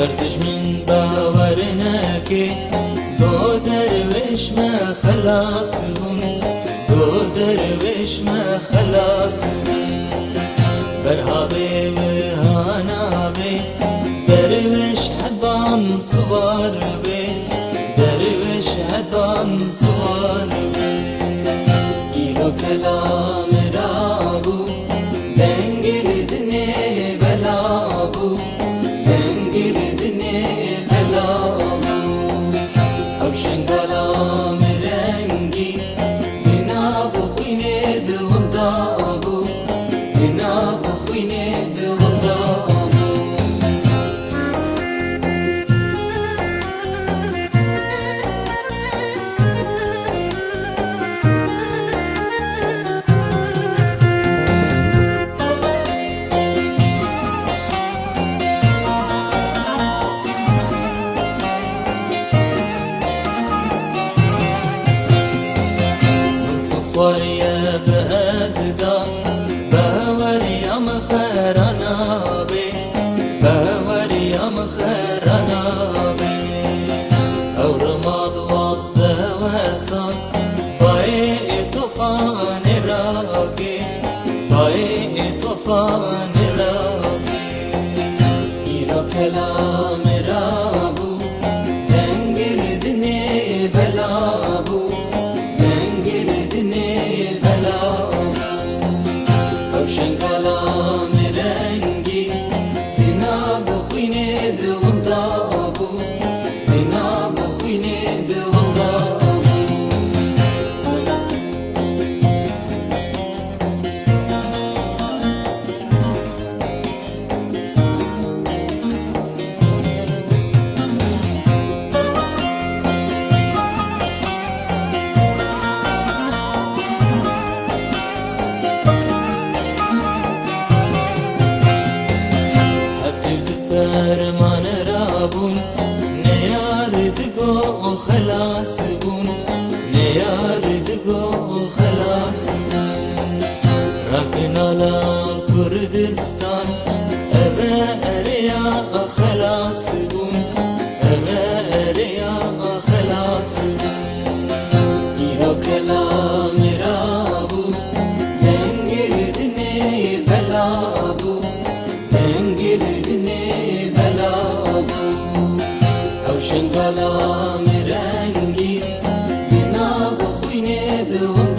بردش من باورناكي دو درويش ما خلاص بون دو درويش ما خلاص بون برهابي وهانا بي درويش حبان صوار بي درويش حبان صوار بي كيلو كلام رابو دنگل دني بلابو دنگل دني بلابو او شنگالا مرنگی هنا بخوینه دوم دابو هنا بخوینه دوم دابو وريا بأزدا باوريا مخيرنا بي باوريا مخيرنا بي او رماد واسطة وسان باي طوفان راكي باي طوفان راكي إلو كلام رابو دنگل دني بلابو شنگالا مرنگی دینا بخوینه دوم دابو دینا بخوینه دوم دابو فرمان رابون نیاردگو خلاص بون نیاردگو خلاص بون رکنالا کردستان اوه اریا خلاص بون اوه اریا خلاص بون ایرو کلام رابو دنگل دنی بلابو دنگل دنی بلابو او شنگالا مرنگی بنا بخوینه دوم